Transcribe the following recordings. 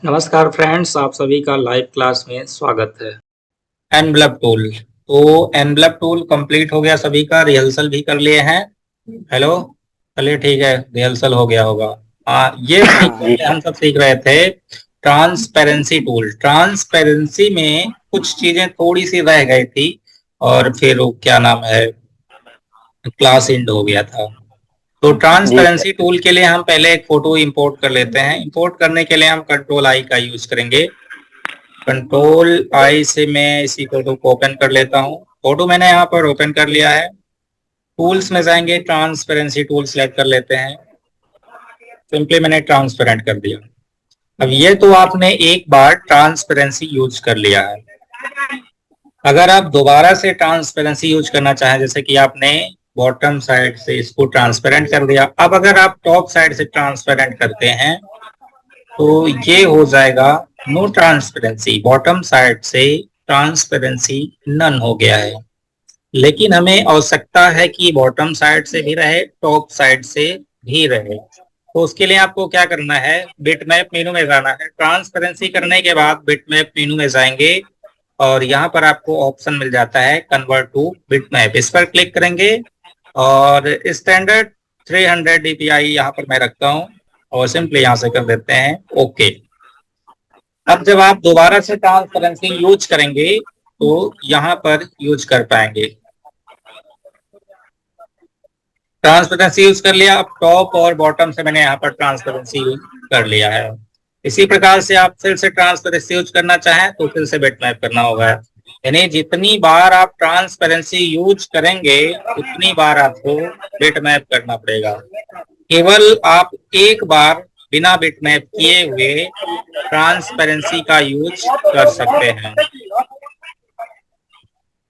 नमस्कार फ्रेंड्स, आप सभी का लाइव क्लास में स्वागत है। Envelope tool. तो एनवलप टूल कंप्लीट हो गया, सभी का रिहर्सल भी कर लिए हैं। हेलो, चलिए ठीक है, रिहर्सल हो गया होगा। ये सीख जी रहे हम सर। सब सीख रहे थे ट्रांसपेरेंसी टूल। ट्रांसपेरेंसी में कुछ चीजें थोड़ी सी रह गई थी और फिर वो क्या नाम है, क्लास एंड हो गया था। तो जी सर। ट्रांसपेरेंसी टूल के लिए हम पहले एक फोटो इंपोर्ट कर लेते हैं। इंपोर्ट करने के लिए हम कंट्रोल आई का यूज करेंगे। कंट्रोल आई से मैं इसी फोटो को ओपन कर लेता हूँ। फोटो मैंने यहाँ पर ओपन कर लिया है। टूल्स में जाएंगे, ट्रांसपेरेंसी टूल सेलेक्ट कर लेते हैं। सिंपली मैंने ट्रांसपेरेंट कर दिया। अब ये तो आपने एक बार ट्रांसपेरेंसी यूज कर लिया है। अगर आप दोबारा से ट्रांसपेरेंसी यूज करना चाहें, जैसे कि आपने बॉटम साइड से इसको ट्रांसपेरेंट कर दिया, अब अगर आप टॉप साइड से ट्रांसपेरेंट करते हैं तो ये हो जाएगा नो ट्रांसपेरेंसी। बॉटम साइड से ट्रांसपेरेंसी नन हो गया है। लेकिन हमें आवश्यकता है कि बॉटम साइड से भी रहे, टॉप साइड से भी रहे। तो उसके लिए आपको क्या करना है, बिटमैप मेनू में जाना है। ट्रांसपेरेंसी करने के बाद बिटमैप मेनू में जाएंगे और यहाँ पर आपको ऑप्शन मिल जाता है कन्वर्ट टू बिटमैप। इस पर क्लिक करेंगे और स्टैंडर्ड 300 dpi यहाँ पर मैं रखता हूँ और सिंपली यहाँ से कर देते हैं ओके। अब जब आप दोबारा से ट्रांसपेरेंसी यूज करेंगे तो यहाँ पर यूज कर पाएंगे। ट्रांसपेरेंसी यूज कर लिया। अब टॉप और बॉटम से मैंने यहाँ पर ट्रांसपेरेंसी यूज कर लिया है। इसी प्रकार से आप फिर से ट्रांसपेरेंसी यूज करना चाहें तो फिर से बिटमैप करना होगा। यानी जितनी बार आप ट्रांसपेरेंसी यूज करेंगे उतनी बार आपको बिटमैप करना पड़ेगा। केवल आप एक बार बिना बिटमैप किए हुए ट्रांसपेरेंसी का यूज कर सकते हैं।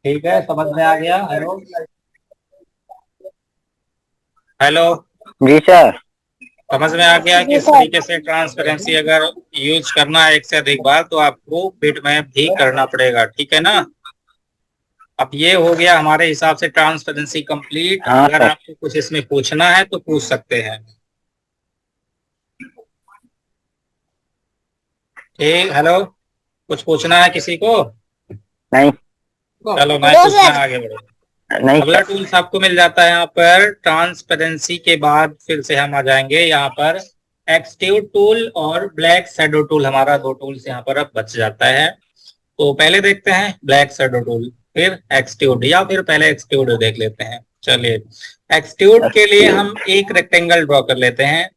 ठीक है, समझ में आ गया? हेलो हेलो, जी सर। समझ में आ गया कि इस तरीके से ट्रांसपेरेंसी अगर यूज करना है एक से अधिक बार तो आपको बिटमैप भी करना पड़ेगा। ठीक है ना? अब ये हो गया हमारे हिसाब से ट्रांसपेरेंसी कंप्लीट। हाँ अगर सर। आपको कुछ इसमें पूछना है तो पूछ सकते हैं। ठीक, हेलो, कुछ पूछना है किसी को? नहीं। चलो मैं पूछना आगे बढ़ो। नहीं अगला सर। टूल्स आपको मिल जाता है यहाँ पर ट्रांसपेरेंसी के बाद। फिर से हम आ जाएंगे यहाँ पर एक्सट्रूड टूल और ब्लैक शैडो टूल। हमारा दो टूल्स यहाँ पर अब बच जाता है। तो पहले देखते हैं ब्लैक शैडो टूल, फिर एक्सट्रूड, या फिर पहले एक्सट्रूड देख लेते हैं। चलिए, एक्सट्रूड के लिए हम एक रेक्टेंगल ड्रॉ कर लेते हैं।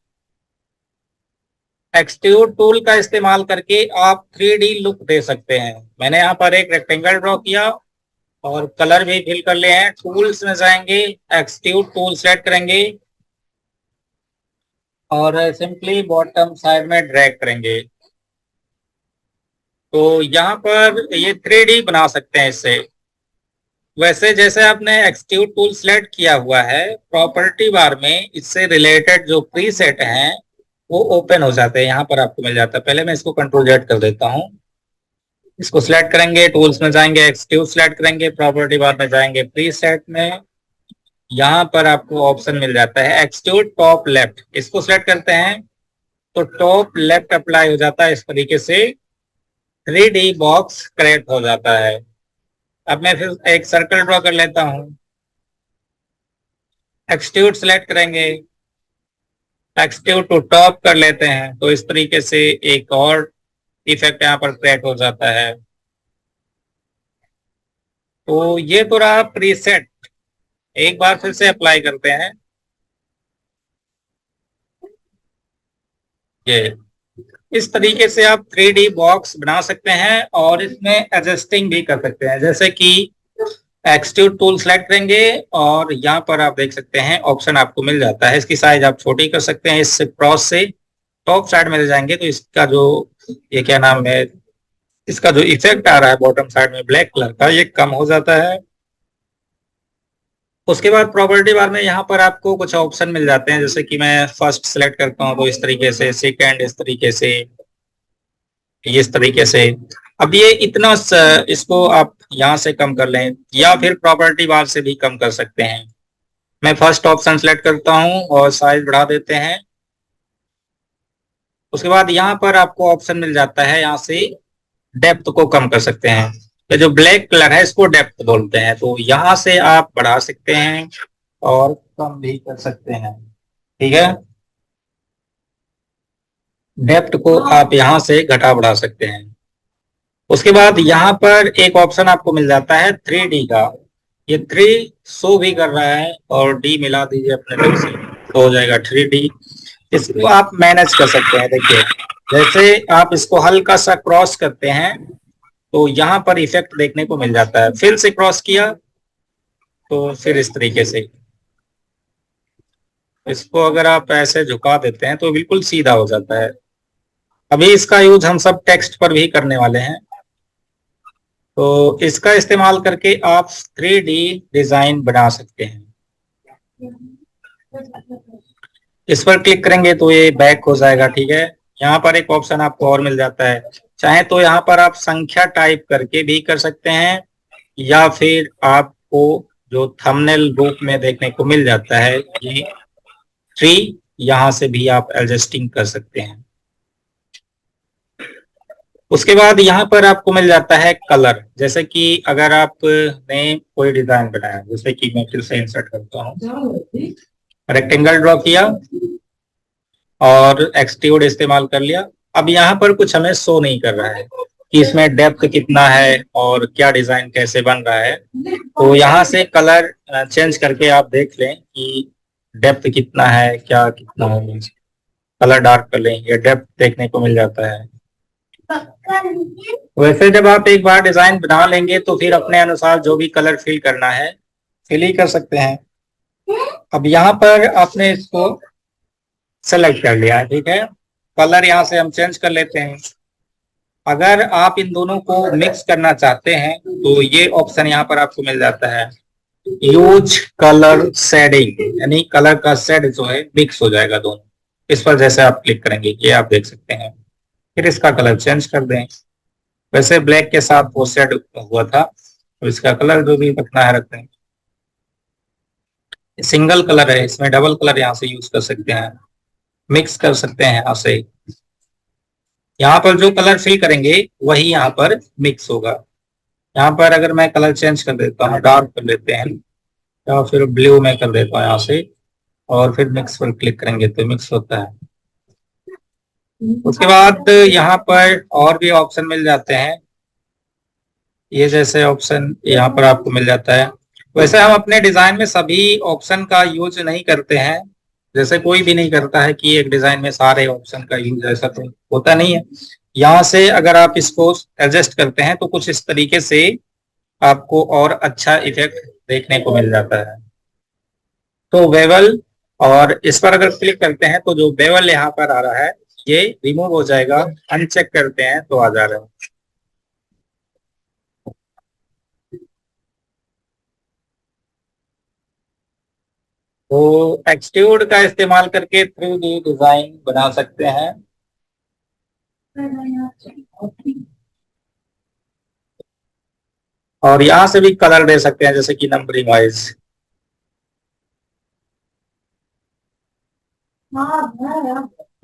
एक्सट्रूड टूल का इस्तेमाल करके आप 3D लुक दे सकते हैं। मैंने यहाँ पर एक रेक्टेंगल ड्रॉ किया और कलर भी फिल कर लिए हैं। टूल्स में जाएंगे, एक्सट्रूड टूल सेलेक्ट करेंगे और सिंपली बॉटम साइड में ड्रैग करेंगे। तो यहाँ पर ये 3D बना सकते हैं इससे। वैसे जैसे आपने एक्सट्रूड टूल सेलेक्ट किया हुआ है, प्रॉपर्टी बार में इससे रिलेटेड जो प्रीसेट हैं वो ओपन हो जाते हैं, यहाँ पर आपको मिल जाता है। पहले मैं इसको कंट्रोल जेड कर देता हूँ। इसको सिलेक्ट करेंगे, टूल्स में जाएंगे, एक्सट्रूड सिलेक्ट करेंगे, प्रॉपर्टी बार में जाएंगे प्रीसेट में। यहाँ पर आपको ऑप्शन मिल जाता है एक्सट्रूड टॉप लेफ्ट। इसको सिलेक्ट करते हैं तो टॉप लेफ्ट अप्लाई हो जाता है। इस तरीके से 3D बॉक्स क्रिएट हो जाता है। अब मैं फिर एक सर्कल ड्रॉ कर लेता हूँ। एक्सट्रूड सिलेक्ट करेंगे, एक्सट्रूड टू टॉप कर लेते हैं तो इस तरीके से एक और इफेक्ट यहाँ पर क्रिएट हो जाता है। तो ये तो रहा प्रीसेट। एक बार फिर से अप्लाई करते हैं। ये इस तरीके से आप 3D बॉक्स बना सकते हैं और इसमें एडजस्टिंग भी कर सकते हैं। जैसे कि एक्सट्रूड टूल सेलेक्ट करेंगे और यहाँ पर आप देख सकते हैं ऑप्शन आपको मिल जाता है। इसकी साइज आप छोटी कर सकते हैं। इस क्रॉस से टॉप साइड में ले जाएंगे तो इसका जो ये क्या नाम है, इसका जो इफेक्ट आ रहा है बॉटम साइड में ब्लैक कलर का, ये कम हो जाता है। उसके बाद प्रॉपर्टी बार में यहाँ पर आपको कुछ ऑप्शन मिल जाते हैं। जैसे कि मैं फर्स्ट सेलेक्ट करता हूँ तो इस तरीके से, सेकेंड इस तरीके से, इस तरीके से। अब ये इतना इसको आप यहाँ से कम कर लें या फिर प्रॉपर्टी बार से भी कम कर सकते हैं। मैं फर्स्ट ऑप्शन सेलेक्ट करता हूँ और साइज बढ़ा देते हैं। उसके बाद यहाँ पर आपको ऑप्शन मिल जाता है, यहाँ से डेप्थ को कम कर सकते हैं। तो जो ब्लैक कलर है इसको डेप्थ बोलते हैं, तो यहाँ से आप बढ़ा सकते हैं और कम भी कर सकते हैं, ठीक है। डेप्थ को आप यहाँ से घटा बढ़ा सकते हैं। उसके बाद यहाँ पर एक ऑप्शन आपको मिल जाता है 3D का। ये 3 शो भी कर रहा है और डी मिला दीजिए अपने तरफ से तो हो जाएगा 3D। इसको आप मैनेज कर सकते हैं। देखिए जैसे आप इसको हल्का सा क्रॉस करते हैं तो यहाँ पर इफेक्ट देखने को मिल जाता है। फिर से क्रॉस किया तो फिर इस तरीके से इसको अगर आप ऐसे झुका देते हैं तो बिल्कुल सीधा हो जाता है। अभी इसका यूज हम सब टेक्स्ट पर भी करने वाले हैं, तो इसका इस्तेमाल करके आप 3D डिजाइन बना सकते हैं। इस पर क्लिक करेंगे तो ये बैक हो जाएगा, ठीक है। यहाँ पर एक ऑप्शन आपको और मिल जाता है, चाहे तो यहाँ पर आप संख्या टाइप करके भी कर सकते हैं, या फिर आपको जो थंबनेल रूप में देखने को मिल जाता है ये 3, यहाँ से भी आप एडजस्टिंग कर सकते हैं। उसके बाद यहाँ पर आपको मिल जाता है कलर। जैसे कि अगर आपने कोई डिजाइन बनाया, जैसे कि मैं फिर से इंसर्ट करता हूँ, रेक्टेंगल ड्रॉ किया और एक्सट्रूड इस्तेमाल कर लिया। अब यहाँ पर कुछ हमें शो नहीं कर रहा है कि इसमें डेप्थ कितना है और क्या डिजाइन कैसे बन रहा है। तो यहाँ से कलर चेंज करके आप देख लें कि डेप्थ कितना है, क्या कितना है। कलर डार्क कर लें, ये डेप्थ देखने को मिल जाता है। वैसे जब आप एक बार डिजाइन बना लेंगे तो फिर अपने अनुसार जो भी कलर फिल करना है फिल ही कर सकते हैं। अब यहाँ पर आपने इसको सेलेक्ट कर लिया है, ठीक है। कलर यहाँ से हम चेंज कर लेते हैं। अगर आप इन दोनों को मिक्स करना चाहते हैं तो ये ऑप्शन यहाँ पर आपको मिल जाता है, यूज कलर शेडिंग, यानी कलर का शेड जो है मिक्स हो जाएगा दोनों। इस पर जैसे आप क्लिक करेंगे ये आप देख सकते हैं। फिर इसका कलर चेंज कर दें। वैसे ब्लैक के साथ वो शेड हुआ था, तो इसका कलर जो भी रखना है रखते हैं। सिंगल कलर है, इसमें डबल कलर यहाँ से यूज कर सकते हैं, मिक्स कर सकते हैं यहाँ से। यहाँ पर जो कलर फिल करेंगे वही यहाँ पर मिक्स होगा। यहाँ पर अगर मैं कलर चेंज कर देता हूँ, डार्क कर लेते हैं या फिर ब्लू में कर देता हूँ यहाँ से, और फिर मिक्स पर क्लिक करेंगे तो मिक्स होता है। उसके बाद यहाँ पर और भी ऑप्शन मिल जाते हैं, ये जैसे ऑप्शन यहाँ पर आपको मिल जाता है। वैसे हम अपने डिजाइन में सभी ऑप्शन का यूज नहीं करते हैं, जैसे कोई भी नहीं करता है कि एक डिजाइन में सारे ऑप्शन का यूज, ऐसा तो होता नहीं है। यहाँ से अगर आप इसको एडजस्ट करते हैं तो कुछ इस तरीके से आपको और अच्छा इफेक्ट देखने को मिल जाता है। तो बेवल, और इस पर अगर क्लिक करते हैं तो जो बेवल यहाँ पर आ रहा है ये रिमूव हो जाएगा। अनचेक करते हैं तो आ जा रहा है। तो एक्सट्रूड का इस्तेमाल करके 3D डिजाइन बना सकते हैं। और यहां से भी कलर दे सकते हैं, जैसे कि नंबरिंग वाइज।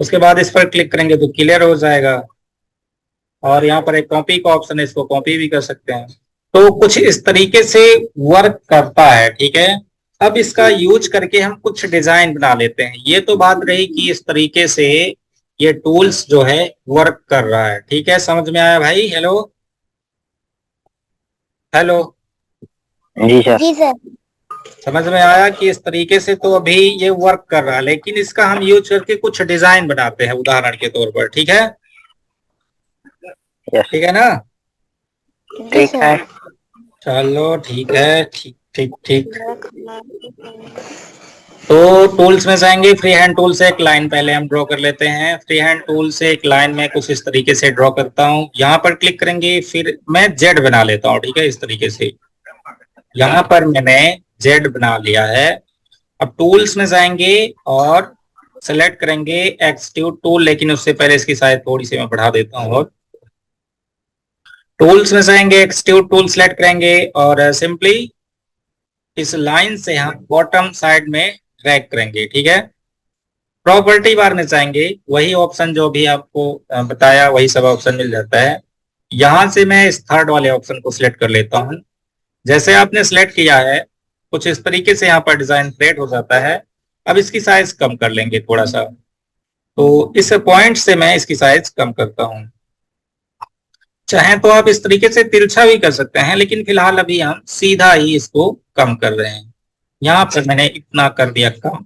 उसके बाद इस पर क्लिक करेंगे तो क्लियर हो जाएगा। और यहाँ पर एक कॉपी का ऑप्शन है, इसको कॉपी भी कर सकते हैं। तो कुछ इस तरीके से वर्क करता है, ठीक है। अब इसका यूज करके हम कुछ डिजाइन बना लेते हैं। ये तो बात रही कि इस तरीके से ये टूल्स जो है वर्क कर रहा है, ठीक है। समझ में आया भाई? हेलो हेलो, जी सर। जी सर। समझ में आया कि इस तरीके से तो अभी ये वर्क कर रहा है, लेकिन इसका हम यूज करके कुछ डिजाइन बनाते हैं उदाहरण के तौर पर, ठीक है। यस। ठीक है ना? ठीक है। चलो ठीक है, ठीक ठीक ठीक। तो टूल्स में जाएंगे, फ्री हैंड टूल से एक लाइन पहले हम ड्रॉ कर लेते हैं। फ्री हैंड टूल से एक लाइन में कुछ इस तरीके से ड्रॉ करता हूँ। यहाँ पर क्लिक करेंगे, फिर मैं जेड बना लेता हूँ, ठीक है, इस तरीके से। यहाँ पर मैंने जेड बना लिया है। अब टूल्स में जाएंगे और सेलेक्ट करेंगे एक्सट्रूड टूल, लेकिन उससे पहले इसकी साइज थोड़ी सी मैं बढ़ा देता हूँ। और टूल्स में जाएंगे, एक्सट्रूड टूल सेलेक्ट करेंगे और सिंपली इस लाइन से हम बॉटम साइड में ड्रैग करेंगे, ठीक है। प्रॉपर्टी बार में जाएंगे, वही ऑप्शन जो भी आपको बताया वही सब ऑप्शन मिल जाता है। यहां से मैं इस थर्ड वाले ऑप्शन को सिलेक्ट कर लेता हूं। जैसे आपने सिलेक्ट किया है कुछ इस तरीके से यहाँ पर डिजाइन क्रिएट हो जाता है। अब इसकी साइज कम कर लेंगे थोड़ा सा, तो इस पॉइंट से मैं इसकी साइज कम करता हूं। चाहे तो आप इस तरीके से तिरछा भी कर सकते हैं, लेकिन फिलहाल अभी हम सीधा ही इसको कम कर रहे हैं। यहाँ पर मैंने इतना कर दिया कम,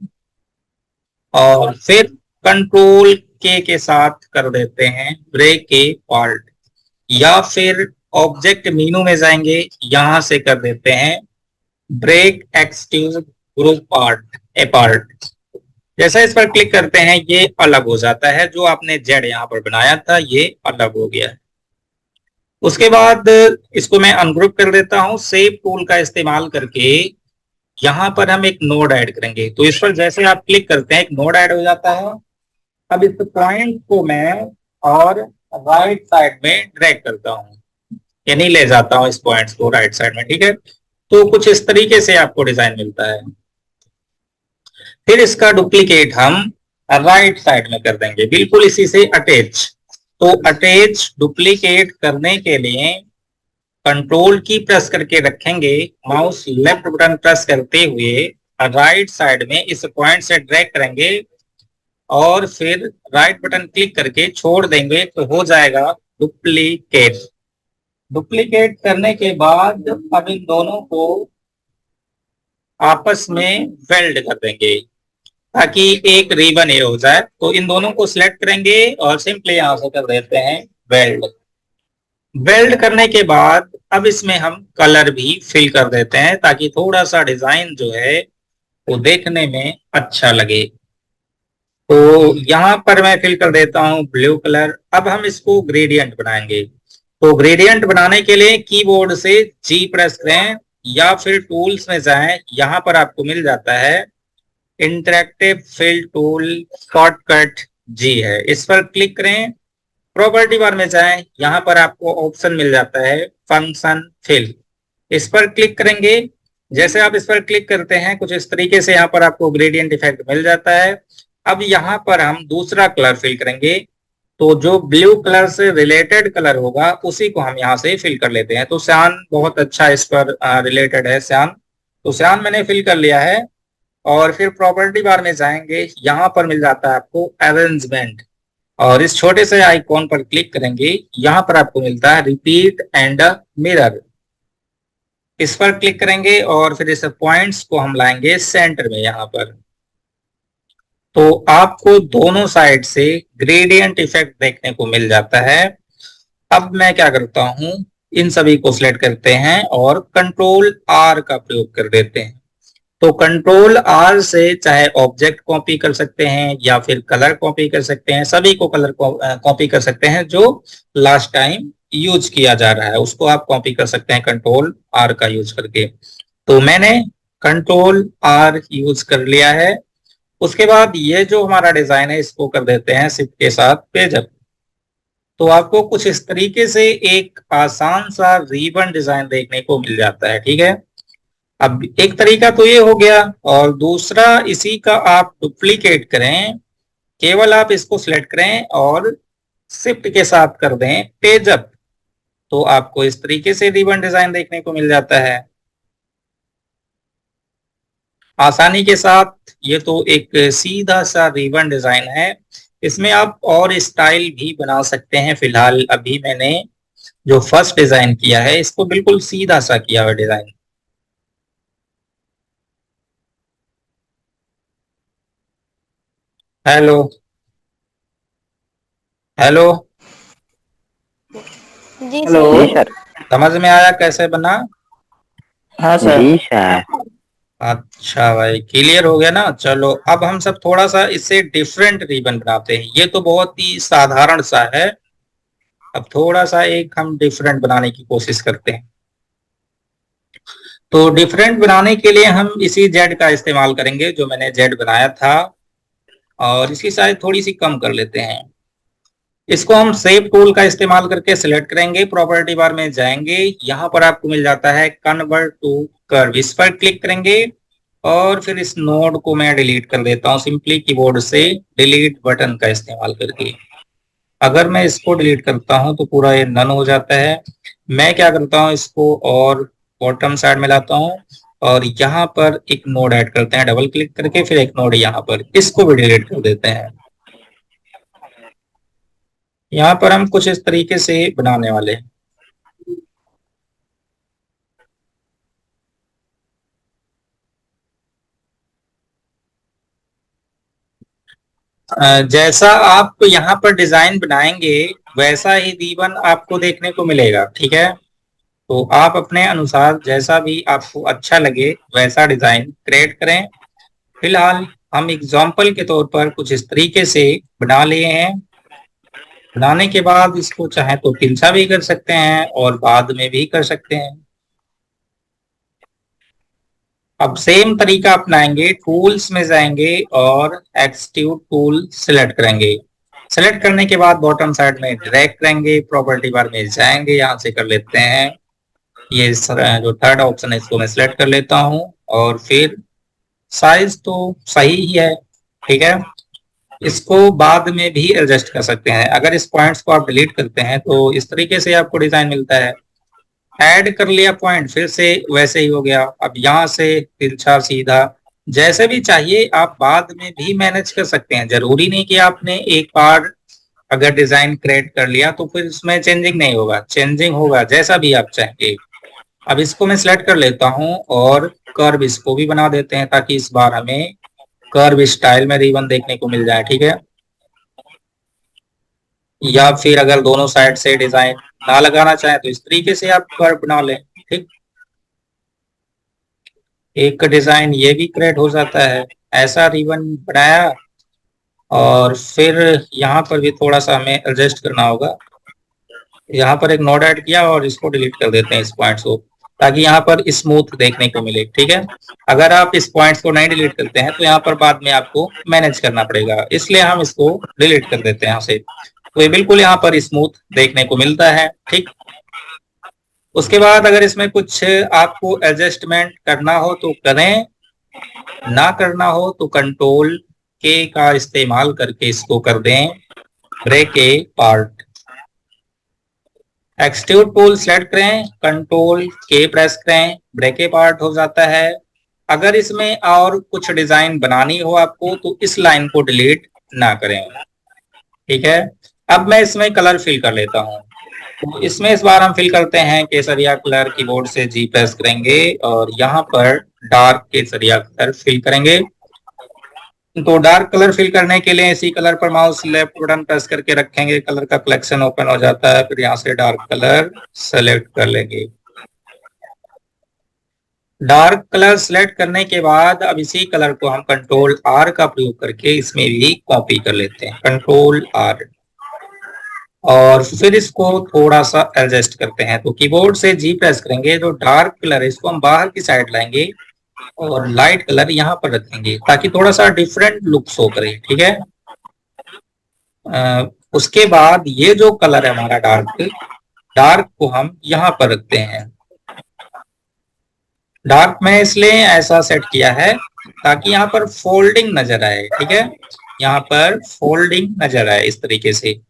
और फिर कंट्रोल के साथ कर देते हैं ब्रेक ए पार्ट, या फिर ऑब्जेक्ट मेनू में जाएंगे, यहां से कर देते हैं break extrude group part A part. जैसा इस पर क्लिक करते हैं ये अलग हो जाता है, जो आपने जेड यहाँ पर बनाया था ये अलग हो गया है। उसके बाद इसको मैं अनग्रुप कर देता हूं। सेव टूल का इस्तेमाल करके यहां पर हम एक नोड ऐड करेंगे, तो इस पर जैसे आप क्लिक करते हैं एक नोड ऐड हो जाता है। अब इस पॉइंट को मैं और राइट साइड में ड्रैग करता हूं, यानी ले जाता हूं इस पॉइंट्स को राइट साइड में, ठीक है। तो कुछ इस तरीके से आपको डिजाइन मिलता है। फिर इसका डुप्लीकेट हम राइट साइड में कर देंगे, बिल्कुल इसी से अटैच। तो अटैच डुप्लीकेट करने के लिए कंट्रोल की प्रेस करके रखेंगे, माउस लेफ्ट बटन प्रेस करते हुए राइट साइड में इस पॉइंट से ड्रैग करेंगे और फिर राइट बटन क्लिक करके छोड़ देंगे, तो हो जाएगा डुप्लीकेट। डुप्लीकेट करने के बाद अब इन दोनों को आपस में वेल्ड कर देंगे ताकि एक रिबन ये हो जाए। तो इन दोनों को सिलेक्ट करेंगे और सिंपली यहां से कर देते हैं वेल्ड। वेल्ड करने के बाद अब इसमें हम कलर भी फिल कर देते हैं ताकि थोड़ा सा डिजाइन जो है वो देखने में अच्छा लगे। तो यहां पर मैं फिल कर देता हूं ब्लू कलर। अब हम इसको ग्रेडियंट बनाएंगे, तो ग्रेडियंट बनाने के लिए कीबोर्ड से जी प्रेस करें या फिर टूल्स में जाएं, यहां पर आपको मिल जाता है इंटरेक्टिव फिल टूल, शॉर्टकट जी है, इस पर क्लिक करें। प्रॉपर्टी बार में जाएं, यहां पर आपको ऑप्शन मिल जाता है फंक्शन फिल, इस पर क्लिक करेंगे। जैसे आप इस पर क्लिक करते हैं कुछ इस तरीके से यहाँ पर आपको ग्रेडियंट इफेक्ट मिल जाता है। अब यहाँ पर हम दूसरा कलर फिल करेंगे, तो जो ब्लू कलर से रिलेटेड कलर होगा उसी को हम यहाँ से फिल कर लेते हैं। तो सियान बहुत अच्छा इस पर रिलेटेड है सियान, तो सियान मैंने फिल कर लिया है। और फिर प्रॉपर्टी बार में जाएंगे, यहाँ पर मिल जाता है आपको अरेंजमेंट, और इस छोटे से आइकॉन पर क्लिक करेंगे, यहाँ पर आपको मिलता है रिपीट एंड मिरर, इस पर क्लिक करेंगे और फिर इस पॉइंट्स को हम लाएंगे सेंटर में यहाँ पर। तो आपको दोनों साइड से ग्रेडियंट इफेक्ट देखने को मिल जाता है। अब मैं क्या करता हूं, इन सभी को सिलेक्ट करते हैं और कंट्रोल आर का प्रयोग कर देते हैं। तो कंट्रोल आर से चाहे ऑब्जेक्ट कॉपी कर सकते हैं या फिर कलर कॉपी कर सकते हैं, सभी को कलर कॉपी कर सकते हैं जो लास्ट टाइम यूज किया जा रहा है उसको आप कॉपी कर सकते हैं कंट्रोल आर का यूज करके। तो मैंने कंट्रोल आर यूज कर लिया है। उसके बाद ये जो हमारा डिजाइन है इसको कर देते हैं शिफ्ट के साथ पेज अप। तो आपको कुछ इस तरीके से एक आसान सा रिबन डिजाइन देखने को मिल जाता है, ठीक है। अब एक तरीका तो ये हो गया, और दूसरा इसी का आप डुप्लीकेट करें, केवल आप इसको सिलेक्ट करें और शिफ्ट के साथ कर दें पेज अप, तो आपको इस तरीके से रिबन डिजाइन देखने को मिल जाता है आसानी के साथ। ये तो एक सीधा सा रिबन डिजाइन है, इसमें आप और स्टाइल भी बना सकते हैं। फिलहाल अभी मैंने जो फर्स्ट डिजाइन किया है इसको बिल्कुल सीधा सा किया हुआ डिजाइन। हेलो हेलो जी हेलो सर। समझ में आया कैसे बना? हाँ सर। जी सर। अच्छा भाई, क्लियर हो गया ना। चलो अब हम सब थोड़ा सा इससे डिफरेंट रिबन बनाते हैं। ये तो बहुत ही साधारण सा है, अब थोड़ा सा एक हम डिफरेंट बनाने की कोशिश करते हैं। तो डिफरेंट बनाने के लिए हम इसी जेड का इस्तेमाल करेंगे जो मैंने जेड बनाया था, और इसकी साइज थोड़ी सी कम कर लेते हैं। इसको हम सेव टूल का इस्तेमाल करके सिलेक्ट करेंगे, प्रॉपर्टी बार में जाएंगे, यहां पर आपको मिल जाता है कन्वर्ट टू कर्व, इस पर क्लिक करेंगे और फिर इस नोड को मैं डिलीट कर देता हूँ सिंपली कीबोर्ड से डिलीट बटन का इस्तेमाल करके। अगर मैं इसको डिलीट करता हूँ तो पूरा ये नन हो जाता है। मैं क्या करता हूँ, इसको और बॉटम साइड में लाता हूँ और यहाँ पर एक नोड ऐड करते हैं डबल क्लिक करके, फिर एक नोड यहाँ पर, इसको भी डिलीट कर देते हैं। यहाँ पर हम कुछ इस तरीके से बनाने वाले हैं। जैसा आप यहाँ पर डिजाइन बनाएंगे वैसा ही रिबन आपको देखने को मिलेगा, ठीक है। तो आप अपने अनुसार जैसा भी आपको अच्छा लगे वैसा डिजाइन क्रिएट करें। फिलहाल हम एग्जाम्पल के तौर पर कुछ इस तरीके से बना लिए हैं। बनाने के बाद इसको चाहे तो तिरछा भी कर सकते हैं और बाद में भी कर सकते हैं। अब सेम तरीका अपनाएंगे, टूल्स में जाएंगे और एक्सट्रूड टूल सिलेक्ट करेंगे। सिलेक्ट करने के बाद बॉटम साइड में ड्रैग करेंगे, प्रॉपर्टी बार में जाएंगे, यहाँ से कर लेते हैं ये जो थर्ड ऑप्शन है इसको मैं सिलेक्ट कर लेता हूँ और फिर साइज तो सही ही है, ठीक है। इसको बाद में भी एडजस्ट कर सकते हैं। अगर इस पॉइंट्स को आप डिलीट करते हैं तो इस तरीके से आपको डिजाइन मिलता है। ऐड कर लिया पॉइंट, फिर से वैसे ही हो गया। अब यहाँ से तिरछा सीधा जैसे भी चाहिए आप बाद में भी मैनेज कर सकते हैं। जरूरी नहीं कि आपने एक बार अगर डिजाइन क्रिएट कर लिया तो फिर उसमें चेंजिंग नहीं होगा, चेंजिंग होगा जैसा भी आप चाहेंगे। अब इसको मैं सिलेक्ट कर लेता हूं और कर्व इसको भी बना देते हैं ताकि इस बार हमें कर्व स्टाइल में रिबन देखने को मिल जाए, ठीक है। या फिर अगर दोनों साइड से डिजाइन ना लगाना चाहे तो इस तरीके से आप कर्व बना लें, ठीक। एक डिजाइन ये भी क्रिएट हो जाता है। ऐसा रिबन बनाया और फिर यहाँ पर भी थोड़ा सा हमें एडजस्ट करना होगा। यहाँ पर एक नोड ऐड किया और इसको डिलीट कर देते हैं इस पॉइंट्स को, ताकि यहाँ पर स्मूथ देखने को मिले, ठीक है। अगर आप इस पॉइंट्स को नहीं डिलीट करते हैं तो यहाँ पर बाद में आपको मैनेज करना पड़ेगा, इसलिए हम इसको डिलीट कर देते हैं यहाँ से। तो ये बिल्कुल यहाँ पर स्मूथ देखने को मिलता है, ठीक। उसके बाद अगर इसमें कुछ आपको एडजस्टमेंट करना हो तो करें, ना करना हो तो कंट्रोल के का इस्तेमाल करके इसको कर दें ब्रेक ए पार्ट। एक्सट्रूड टूल सेलेक्ट करें, कंट्रोल के प्रेस करें, ब्रेक ए पार्ट हो जाता है। अगर इसमें और कुछ डिजाइन बनानी हो आपको तो इस लाइन को डिलीट ना करें, ठीक है। अब मैं इसमें कलर फिल कर लेता हूं। तो इसमें इस बार हम फिल करते हैं केसरिया कलर, कीबोर्ड से जी प्रेस करेंगे और यहाँ पर डार्क केसरिया कलर फिल करेंगे। तो डार्क कलर फिल करने के लिए इसी कलर पर माउस लेफ्ट बटन प्रेस करके रखेंगे, कलर का कलेक्शन ओपन हो जाता है। फिर यहाँ से डार्क कलर सेलेक्ट कर लेंगे। डार्क कलर सेलेक्ट करने के बाद अब इसी कलर को हम कंट्रोल आर का प्रयोग करके इसमें भी कॉपी कर लेते हैं, कंट्रोल आर। और फिर इसको थोड़ा सा एडजस्ट करते हैं। तो कीबोर्ड से जी प्रेस करेंगे, जो डार्क कलर है इसको हम बाहर की साइड लाएंगे और लाइट कलर यहाँ पर रखेंगे ताकि थोड़ा सा डिफरेंट लुक शो करे, ठीक है। उसके बाद ये जो कलर है हमारा डार्क, डार्क को हम यहाँ पर रखते हैं। डार्क में इसलिए ऐसा सेट किया है ताकि यहाँ पर फोल्डिंग नजर आए, ठीक है। यहाँ पर फोल्डिंग नजर आए इस तरीके से।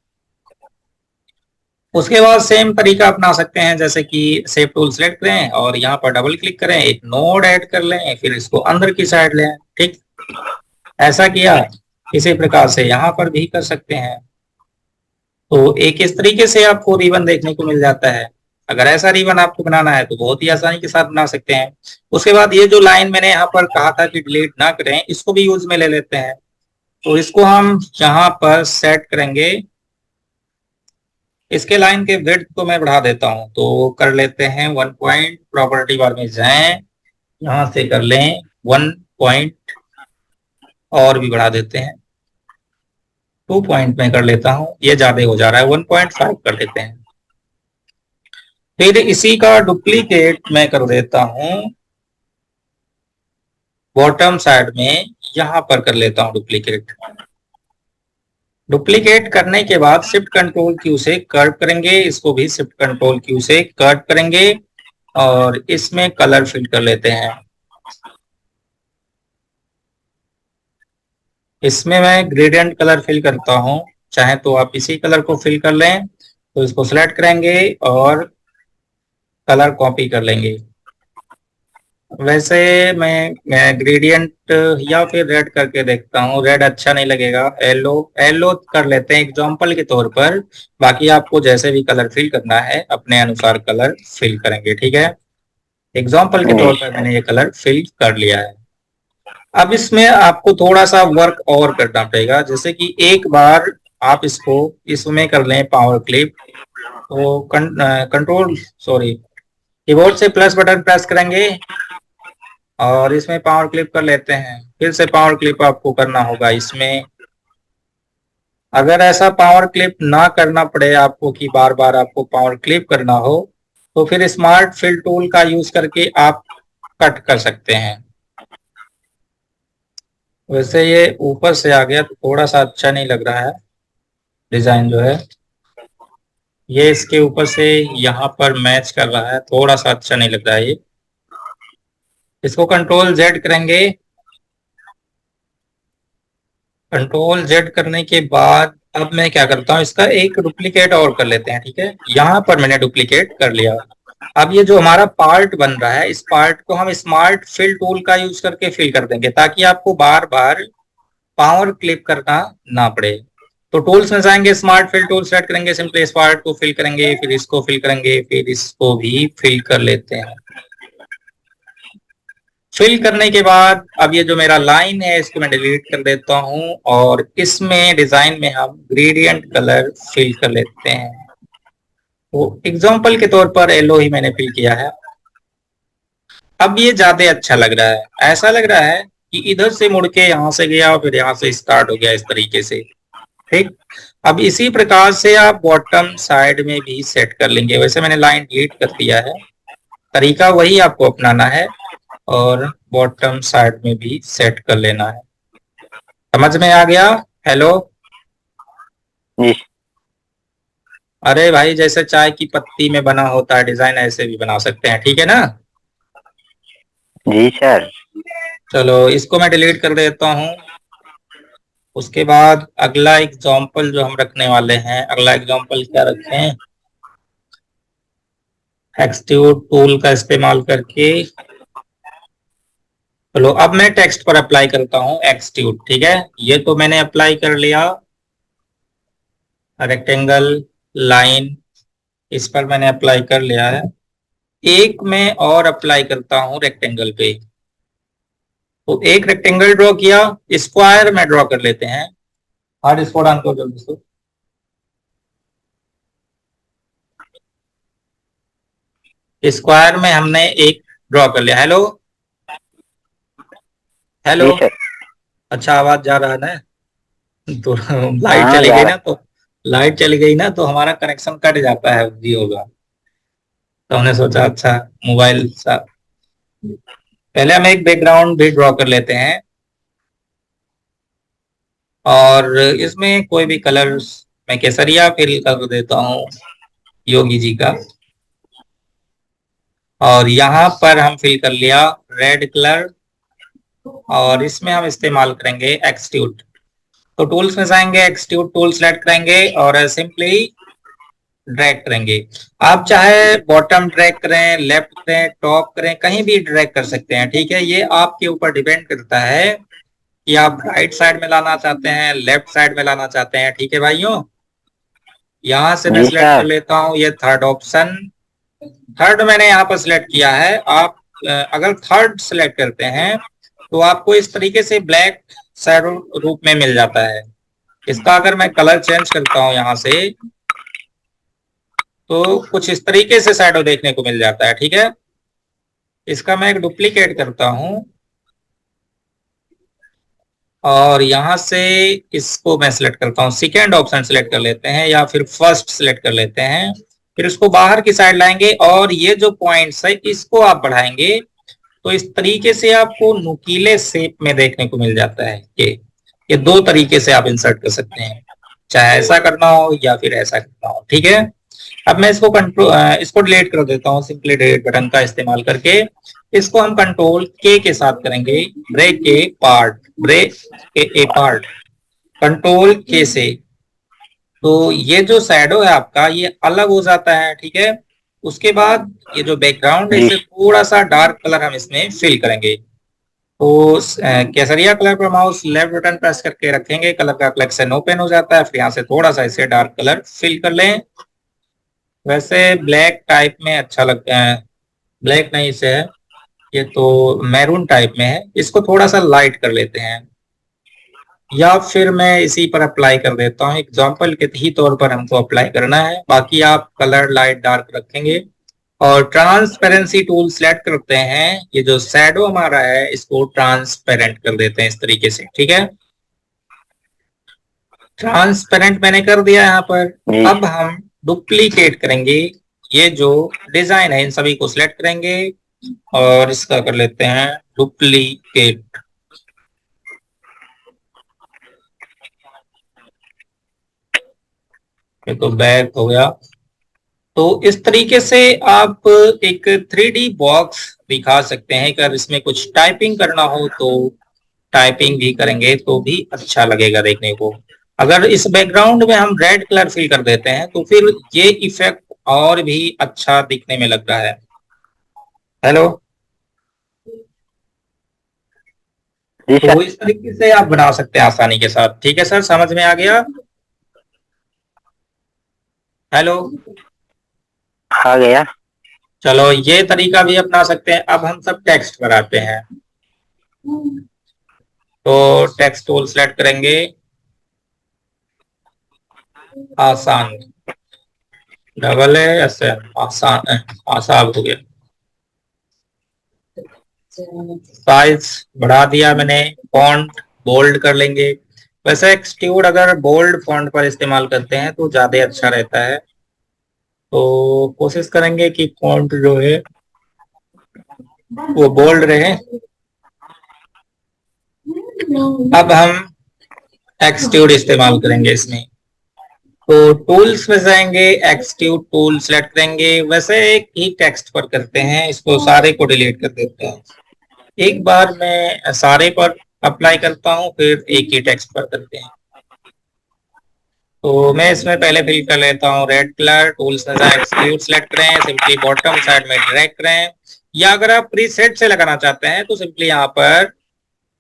उसके बाद सेम तरीका अपना सकते हैं, जैसे कि शेप टूल सेलेक्ट करें और यहाँ पर डबल क्लिक करें, एक नोड ऐड कर लें, फिर इसको अंदर की साइड लें, ठीक। ऐसा किया, इसी प्रकार से यहाँ पर भी कर सकते हैं। तो एक इस तरीके से आपको रिबन देखने को मिल जाता है। अगर ऐसा रिबन आपको बनाना है तो बहुत ही आसानी के साथ बना सकते हैं। उसके बाद ये जो लाइन मैंने यहाँ पर कहा था कि डिलीट ना करें, इसको भी यूज में ले लेते हैं। तो इसको हम यहाँ पर सेट करेंगे। इसके लाइन के विड्थ को मैं बढ़ा देता हूं, तो कर लेते हैं 1 पॉइंट, प्रॉपर्टी बार में जाएं, यहां से कर लें 1 पॉइंट और भी बढ़ा देते हैं, 2 पॉइंट में कर लेता हूं, ये ज्यादा हो जा रहा है, 1.5 कर देते हैं। फिर इसी का डुप्लीकेट मैं कर देता हूं बॉटम साइड में, यहां पर कर लेता हूं डुप्लीकेट। डुप्लीकेट करने के बाद शिफ्ट कंट्रोल क्यू से कट करेंगे, इसको भी शिफ्ट कंट्रोल क्यू से कट करेंगे और इसमें कलर फिल कर लेते हैं। इसमें मैं ग्रेडियंट कलर फिल करता हूँ, चाहे तो आप इसी कलर को फिल कर लें। तो इसको सिलेक्ट करेंगे और कलर कॉपी कर लेंगे। वैसे मैं ग्रेडियंट या फिर रेड करके देखता हूँ, रेड अच्छा नहीं लगेगा, येलो येलो कर लेते हैं एग्जांपल के तौर पर। बाकी आपको जैसे भी कलर फिल करना है अपने अनुसार कलर फिल करेंगे, ठीक है। एग्जांपल के जी तौर पर मैंने ये कलर फिल कर लिया है। अब इसमें आपको थोड़ा सा वर्क और करना पड़ेगा, जैसे कि एक बार आप इसको इसमें कर लें पावर क्लिप, तो कंट्रोल सॉरी कीबोर्ड से प्लस बटन प्रेस करेंगे और इसमें पावर क्लिप कर लेते हैं। फिर से पावर क्लिप आपको करना होगा इसमें। अगर ऐसा पावर क्लिप ना करना पड़े आपको कि बार बार आपको पावर क्लिप करना हो, तो फिर स्मार्ट फिल टूल का यूज करके आप कट कर सकते हैं। वैसे ये ऊपर से आ गया तो थोड़ा सा अच्छा नहीं लग रहा है डिजाइन जो है, ये इसके ऊपर से यहाँ पर मैच कर रहा है, थोड़ा सा अच्छा नहीं लग रहा है ये। इसको कंट्रोल जेड करेंगे। कंट्रोल जेड करने के बाद अब मैं क्या करता हूँ, इसका एक डुप्लीकेट और कर लेते हैं, ठीक है। यहाँ पर मैंने डुप्लीकेट कर लिया। अब ये जो हमारा पार्ट बन रहा है, इस पार्ट को हम स्मार्ट फिल टूल का यूज करके फिल कर देंगे, ताकि आपको बार बार पावर क्लिप करना ना पड़े। तो टूल्स में जाएंगे, स्मार्ट फिल टूल सेलेक्ट करेंगे, सिंपली इस पार्ट को फिल करेंगे, फिर इसको फिल करेंगे, फिर इसको भी फिल कर लेते हैं। फिल करने के बाद अब ये जो मेरा लाइन है इसको मैं डिलीट कर देता हूं और इसमें डिजाइन में हम ग्रेडियंट कलर फिल कर लेते हैं। तो एग्जांपल के तौर पर येलो ही मैंने फिल किया है। अब ये ज्यादा अच्छा लग रहा है, ऐसा लग रहा है कि इधर से मुड़ के यहां से गया फिर यहां से स्टार्ट हो गया, इस तरीके से, ठीक। अब इसी प्रकार से आप बॉटम साइड में भी सेट कर लेंगे। वैसे मैंने लाइन डिलीट कर दिया है, तरीका वही आपको अपनाना है और बॉटम साइड में भी सेट कर लेना है। समझ में आ गया? हेलो? जी अरे भाई, जैसे चाय की पत्ती में बना होता है डिजाइन, ऐसे भी बना सकते हैं, ठीक है ना। जी सर। चलो इसको मैं डिलीट कर देता हूँ। उसके बाद अगला एग्जांपल जो हम रखने वाले हैं, अगला एग्जांपल क्या रखें, एक्सट्रूड टूल का इस्तेमाल करके। चलो अब मैं टेक्स्ट पर अप्लाई करता हूँ एक्सट्रूड, ठीक है। ये तो मैंने अप्लाई कर लिया, रेक्टेंगल लाइन इस पर मैंने अप्लाई कर लिया है। एक मैं और अप्लाई करता हूँ रेक्टेंगल पे। तो एक रेक्टेंगल ड्रॉ किया, स्क्वायर में ड्रॉ कर लेते हैं। हार्ड स्पॉट ऑन करो जल्दी से। स्क्वायर में हमने एक ड्रॉ कर लिया। हेलो? हेलो? जी सर। अच्छा आवाज जा रहा है ना? तो लाइट हाँ चली जा गई रहा ना, तो लाइट चली गई ना तो हमारा कनेक्शन कट जाता है, जी होगा। तो हमने सोचा अच्छा मोबाइल सा, पहले हम एक बैकग्राउंड भी ड्रॉ कर लेते हैं और इसमें कोई भी कलर मैं केसरिया फिल कर देता हूँ योगी जी का। और यहाँ पर हम फिल कर लिया रेड कलर और इसमें हम इस्तेमाल करेंगे एक्सट्रूड। तो टूल्स में जाएंगे, एक्सट्रूड टूल सेलेक्ट करेंगे और सिंपली ड्रैग करेंगे। आप चाहे बॉटम ड्रैग करें, लेफ्ट करें, टॉप करें, कहीं भी ड्रैग कर सकते हैं, ठीक है। ये आपके ऊपर डिपेंड करता है कि आप राइट साइड में लाना चाहते हैं, लेफ्ट साइड में लाना चाहते हैं, ठीक है भाइयों। यहां से मैं जी सिलेक्ट कर सर। लेता हूं ये थर्ड ऑप्शन। थर्ड मैंने यहाँ पर सिलेक्ट किया है। आप अगर थर्ड सिलेक्ट करते हैं तो आपको इस तरीके से ब्लैक शैडो रूप में मिल जाता है। इसका अगर मैं कलर चेंज करता हूं यहाँ से तो कुछ इस तरीके से शैडो देखने को मिल जाता है, ठीक है। इसका मैं एक डुप्लीकेट करता हूं और यहां से इसको मैं सिलेक्ट करता हूं, सेकेंड ऑप्शन सिलेक्ट कर लेते हैं या फिर फर्स्ट सिलेक्ट कर लेते हैं। फिर इसको बाहर की साइड लाएंगे और ये जो पॉइंट्स है इसको आप बढ़ाएंगे तो इस तरीके से आपको नुकीले शेप में देखने को मिल जाता है। ये दो तरीके से आप इंसर्ट कर सकते हैं, चाहे ऐसा करना हो या फिर ऐसा करना हो, ठीक है। अब मैं इसको डिलीट कर देता हूँ सिंपली डिलीट बटन का इस्तेमाल करके। इसको हम कंट्रोल के साथ करेंगे, ब्रेक के पार्ट। ब्रेक ए पार्ट, कंट्रोल के से। तो ये जो शैडो है आपका ये अलग हो जाता है, ठीक है। उसके बाद ये जो बैकग्राउंड है जी इसे थोड़ा सा डार्क कलर हम इसमें फिल करेंगे। तो केसरिया कलर पर माउस लेफ्ट बटन प्रेस करके रखेंगे, कलर का कलेक्शन ओपन हो जाता है। फिर यहाँ से थोड़ा सा इसे डार्क कलर फिल कर लें। वैसे ब्लैक टाइप में अच्छा लगता है, ब्लैक नहीं इसे है, ये तो मैरून टाइप में है, इसको थोड़ा सा लाइट कर लेते हैं। या फिर मैं इसी पर अप्लाई कर देता हूँ, एग्जाम्पल के ही तौर पर हमको अप्लाई करना है। बाकी आप कलर लाइट डार्क रखेंगे। और ट्रांसपेरेंसी टूल सेलेक्ट करते हैं, ये जो शैडो हमारा है इसको ट्रांसपेरेंट कर देते हैं इस तरीके से, ठीक है। ट्रांसपेरेंट मैंने कर दिया यहाँ पर। जी अब हम डुप्लीकेट करेंगे, ये जो डिजाइन है इन सभी को सिलेक्ट करेंगे और इसका कर लेते हैं डुप्लीकेट। ये तो बैक हो गया। तो इस तरीके से आप एक 3D बॉक्स दिखा सकते हैं। अगर इसमें कुछ टाइपिंग करना हो तो टाइपिंग भी करेंगे तो भी अच्छा लगेगा देखने को। अगर इस बैकग्राउंड में हम रेड कलर फिल कर देते हैं तो फिर ये इफेक्ट और भी अच्छा दिखने में लग रहा है। हेलो, जी तो सर। इस तरीके से आप बना सकते हैं आसानी के साथ। ठीक है सर, समझ में आ गया? हेलो, आ गया। चलो ये तरीका भी अपना सकते हैं। अब हम सब टेक्स्ट पर आते हैं। तो टेक्स्ट टूल सेलेक्ट करेंगे, आसान, डबल है ऐसे, आसान, आसान हो गया। साइज बढ़ा दिया मैंने, फॉन्ट बोल्ड कर लेंगे। वैसे एक्सट्रूड अगर बोल्ड फॉन्ट पर इस्तेमाल करते हैं तो ज्यादा अच्छा रहता है। तो कोशिश करेंगे कि फॉन्ट जो है वो बोल्ड रहे। अब हम एक्सट्रूड इस्तेमाल करेंगे इसमें। तो टूल्स में जाएंगे, एक्सट्रूड टूल सेलेक्ट करेंगे। वैसे एक ही टेक्स्ट पर करते हैं, इसको सारे को डिलीट कर देते हैं। एक बार मैं सारे पर अप्लाई करता हूँ, फिर एक ही टेक्स्ट पर करते हैं। तो मैं इसमें पहले फिल कर लेता हूँ रेड कलर। टूल्स में जाए, एक्सट्रूड सेलेक्ट करें, सिंपली बॉटम साइड में ड्रैग करें। या अगर आप प्रीसेट से लगाना चाहते हैं तो सिंपली यहाँ पर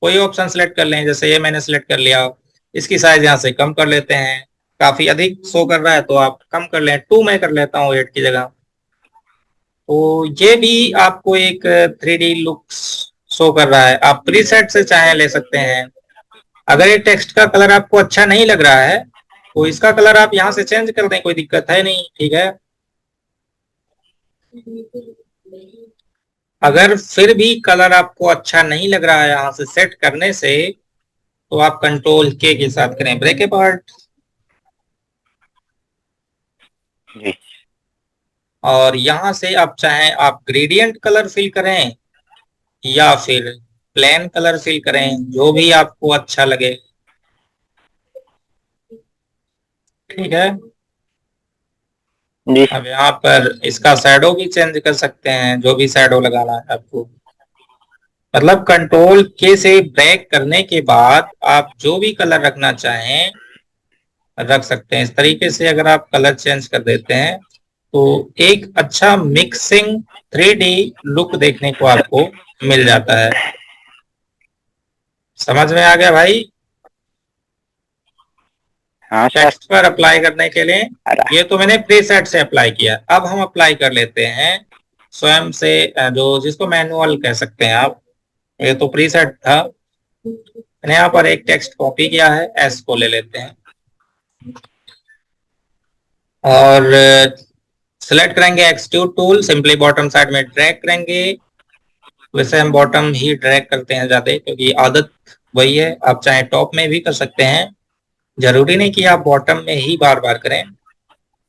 कोई ऑप्शन सेलेक्ट कर लें। जैसे ये मैंने सेलेक्ट कर लिया, इसकी साइज यहाँ से कम कर लेते हैं। काफी अधिक शो कर रहा है तो आप कम कर लें, 2 में कर लेता हूँ 8 की जगह। तो ये भी आपको एक 3D लुक शो कर रहा है। आप प्रीसेट से चाहे ले सकते हैं। अगर ये टेक्स्ट का कलर आपको अच्छा नहीं लग रहा है तो इसका कलर आप यहाँ से चेंज कर दें, कोई दिक्कत है नहीं, ठीक है। अगर फिर भी कलर आपको अच्छा नहीं लग रहा है यहाँ से सेट करने से, तो आप कंट्रोल के साथ करें ब्रेक अपार्ट। जी और यहां से आप चाहें आप ग्रेडियंट कलर फिल करें या फिर प्लेन कलर फिल करें, जो भी आपको अच्छा लगे, ठीक है। जी अब यहाँ पर इसका शैडो भी चेंज कर सकते हैं, जो भी शैडो लगाना है आपको। मतलब कंट्रोल के से ब्रेक करने के बाद आप जो भी कलर रखना चाहें रख सकते हैं। इस तरीके से अगर आप कलर चेंज कर देते हैं तो एक अच्छा मिक्सिंग 3D लुक देखने को आपको मिल जाता है। समझ में आ गया भाई? हाँ सर। टेक्स्ट पर अप्लाई करने के लिए ये तो मैंने प्रीसेट से अप्लाई किया। अब हम अप्लाई कर लेते हैं स्वयं से, जो जिसको मैनुअल कह सकते हैं आप। ये तो प्रीसेट था, मैंने यहाँ पर एक टेक्स्ट कॉपी किया है, एस को ले लेते हैं और सिलेक्ट करेंगे extrude tool, simply bottom side में ड्रैग करेंगे। वैसे हम बॉटम ही ड्रैग करते हैं ज्यादा, क्योंकि आदत वही है। आप चाहे टॉप में भी कर सकते हैं, जरूरी नहीं कि आप बॉटम में ही बार बार करें।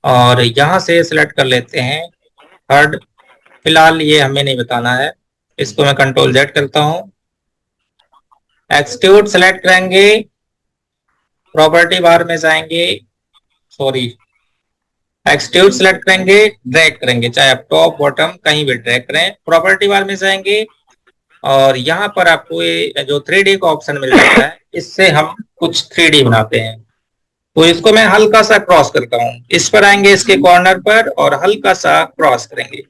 और यहाँ से सिलेक्ट कर लेते हैं थर्ड। फिलहाल ये हमें नहीं बताना है, इसको मैं कंट्रोल जेड करता हूँ। एक्सट्रूड सेलेक्ट करेंगे, प्रॉपर्टी बार में जाएंगे, सॉरी, एक्सट्रूड सेलेक्ट करेंगे, ड्रैग करेंगे, चाहे आप टॉप बॉटम कहीं भी ड्रैग करें। प्रॉपर्टी बार में जाएंगे, और यहाँ पर आपको ये जो 3D का ऑप्शन मिल जाता है, इससे हम कुछ 3D बनाते हैं। तो इसको मैं हल्का सा क्रॉस करता हूँ, इस पर आएंगे इसके कॉर्नर पर और हल्का सा क्रॉस करेंगे।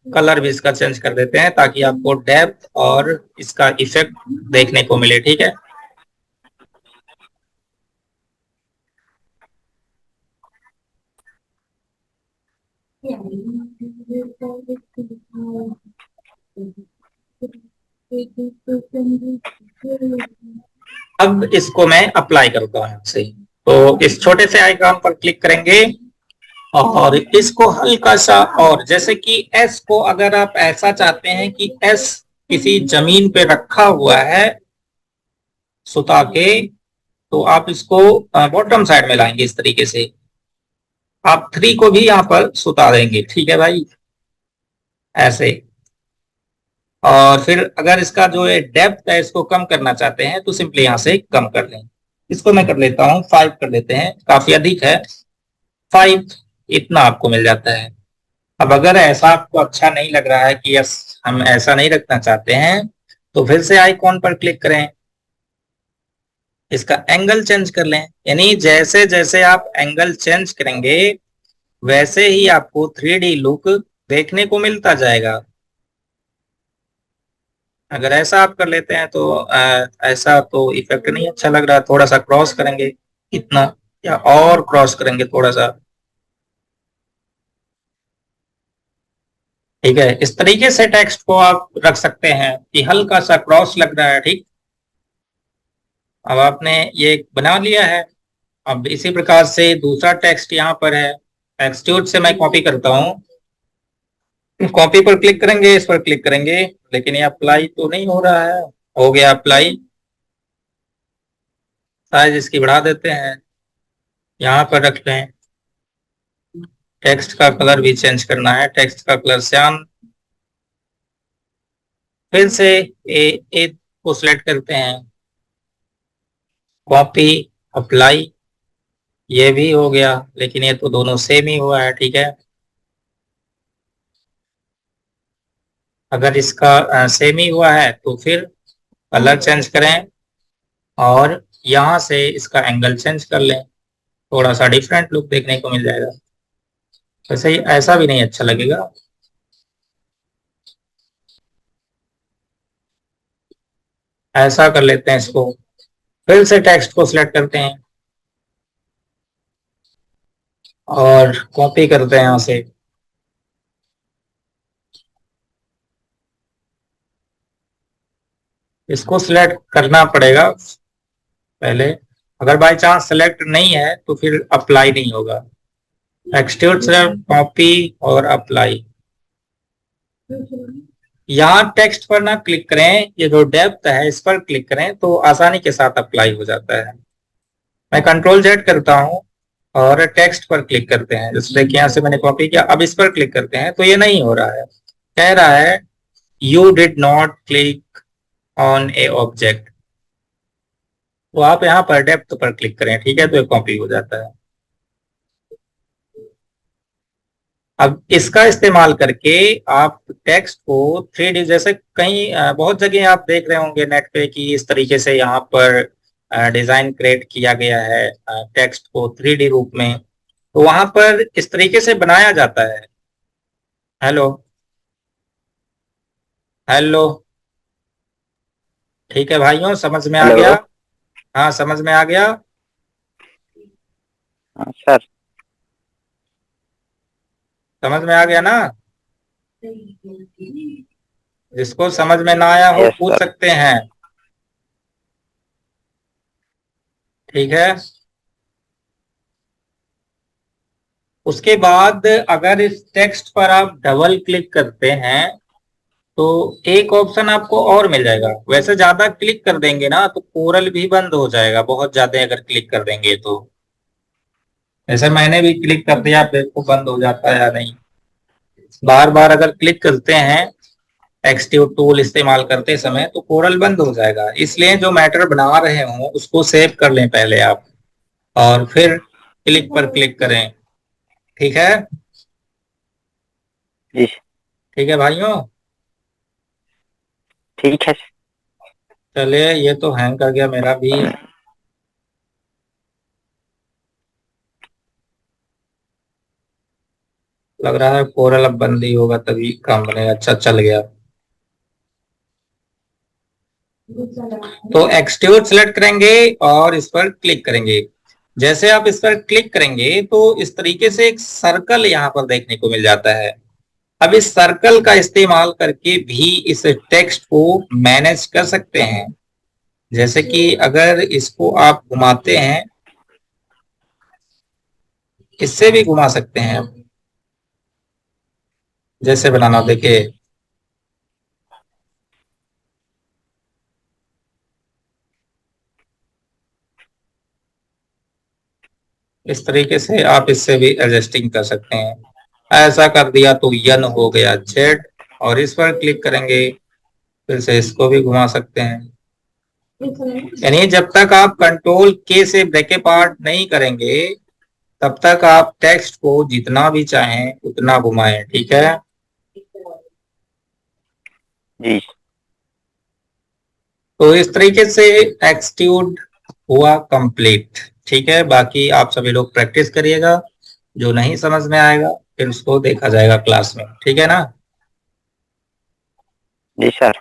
कलर भी इसका चेंज कर देते हैं ताकि आपको डेप्थ और इसका इफेक्ट देखने को मिले, ठीक है। अब इसको मैं अप्लाई करता हूँ से, तो इस छोटे से आइकॉन पर क्लिक करेंगे और इसको हल्का सा, और जैसे कि एस को अगर आप ऐसा चाहते हैं कि एस किसी जमीन पे रखा हुआ है सुता के, तो आप इसको बॉटम साइड में लाएंगे इस तरीके से। आप 3 को भी यहाँ पर सुता देंगे, ठीक है भाई, ऐसे। और फिर अगर इसका जो है डेप्थ है इसको कम करना चाहते हैं तो सिंपली यहाँ से कम कर लें। इसको मैं कर लेता हूँ 5 कर लेते हैं, काफी अधिक है 5, इतना आपको मिल जाता है। अब अगर ऐसा आपको अच्छा नहीं लग रहा है कि यस हम ऐसा नहीं रखना चाहते हैं, तो फिर से आइकॉन पर क्लिक करें, इसका एंगल चेंज कर लें। यानी जैसे जैसे आप एंगल चेंज करेंगे वैसे ही आपको 3D लुक देखने को मिलता जाएगा। अगर ऐसा आप कर लेते हैं तो ऐसा तो इफेक्ट नहीं अच्छा लग रहा, थोड़ा सा क्रॉस करेंगे इतना, या और क्रॉस करेंगे थोड़ा सा, ठीक है। इस तरीके से टेक्स्ट को आप रख सकते हैं कि हल्का सा क्रॉस लग रहा है, ठीक। अब आपने ये बना लिया है। अब इसी प्रकार से दूसरा टेक्स्ट यहाँ पर है, एक्सट्रूड से मैं कॉपी करता हूँ। कॉपी पर क्लिक करेंगे, इस पर क्लिक करेंगे, लेकिन ये अप्लाई तो नहीं हो रहा है। हो गया अप्लाई। साइज इसकी बढ़ा देते हैं, यहाँ पर रख लें। टेक्स्ट का कलर भी चेंज करना है, टेक्स्ट का कलर श्याम। फिर से ए को सिलेक्ट करते हैं, कॉपी, अप्लाई, ये भी हो गया, लेकिन ये तो दोनों सेम ही हुआ है, ठीक है। अगर इसका सेम ही हुआ है तो फिर कलर चेंज करें और यहाँ से इसका एंगल चेंज कर लें, थोड़ा सा डिफरेंट लुक देखने को मिल जाएगा। वैसे ही ऐसा भी नहीं अच्छा लगेगा। ऐसा कर लेते हैं इसको, फिर से टेक्स्ट को सिलेक्ट करते हैं और कॉपी करते हैं यहाँ से। इसको सिलेक्ट करना पड़ेगा पहले, अगर बाय चांस सिलेक्ट नहीं है तो फिर अप्लाई नहीं होगा। एक्सट्रूड से कॉपी और अप्लाई, यहाँ टेक्स्ट पर ना क्लिक करें, ये जो डेप्थ है इस पर क्लिक करें तो आसानी के साथ अप्लाई हो जाता है। मैं कंट्रोल जेड करता हूँ और टेक्स्ट पर क्लिक करते हैं, जैसे देखिए यहाँ से मैंने कॉपी किया, अब इस पर क्लिक करते हैं तो ये नहीं हो रहा है, कह रहा है you did not click on A object. तो आप यहाँ पर डेप्थ पर क्लिक करें, ठीक है, तो ये कॉपी हो जाता है। अब इसका इस्तेमाल करके आप टेक्स्ट को 3D, जैसे कहीं बहुत जगह आप देख रहे होंगे नेट पे कि इस तरीके से यहाँ पर डिजाइन क्रिएट किया गया है टेक्स्ट को 3D रूप में, तो वहां पर इस तरीके से बनाया जाता है। हेलो, हेलो, ठीक है भाइयों, समझ में आ हेलो। गया? हाँ, समझ में आ गया। हाँ सर। समझ में आ गया ना? जिसको समझ में ना आया हो यस पूछ सर। सकते हैं, ठीक है। उसके बाद अगर इस टेक्स्ट पर आप डबल क्लिक करते हैं तो एक ऑप्शन आपको और मिल जाएगा। वैसे ज्यादा क्लिक कर देंगे ना तो कोरल भी बंद हो जाएगा, बहुत ज्यादा अगर क्लिक कर देंगे तो। जैसे मैंने भी क्लिक कर दिया, देखो बंद हो जाता है या नहीं। बार बार अगर क्लिक करते हैं एक्सट्रूड टूल इस्तेमाल करते समय तो कोरल बंद हो जाएगा। इसलिए जो मैटर बना रहे हो उसको सेव कर लें पहले आप, और फिर क्लिक पर क्लिक करें, ठीक है। जी। ठीक है भाइयों। ठीक है। चलिए, ये तो हैंग कर गया मेरा भी। लग रहा है कोरल अब बंद ही होगा तभी काम बनेगा। अच्छा, चल गया। तो एक्सट्रूड सेलेक्ट करेंगे और इस पर क्लिक करेंगे। जैसे आप इस पर क्लिक करेंगे तो इस तरीके से एक सर्कल यहाँ पर देखने को मिल जाता है। अब इस सर्कल का इस्तेमाल करके भी इस टेक्स्ट को मैनेज कर सकते हैं। जैसे कि अगर इसको आप घुमाते हैं, इससे भी घुमा सकते हैं। जैसे बनाना, देखिए इस तरीके से आप इससे भी एडजस्टिंग कर सकते हैं। ऐसा कर दिया तो यन हो गया जेड, और इस पर क्लिक करेंगे, फिर से इसको भी घुमा सकते हैं। यानी जब तक आप कंट्रोल के से ब्रेक पार्ट नहीं करेंगे तब तक आप टेक्स्ट को जितना भी चाहें उतना घुमाएं। ठीक है। जी। तो इस तरीके से एक्सट्रूड हुआ कंप्लीट। ठीक है, बाकी आप सभी लोग प्रैक्टिस करिएगा। जो नहीं समझ में आएगा फिर उसको देखा जाएगा क्लास में। ठीक है ना। जी सर।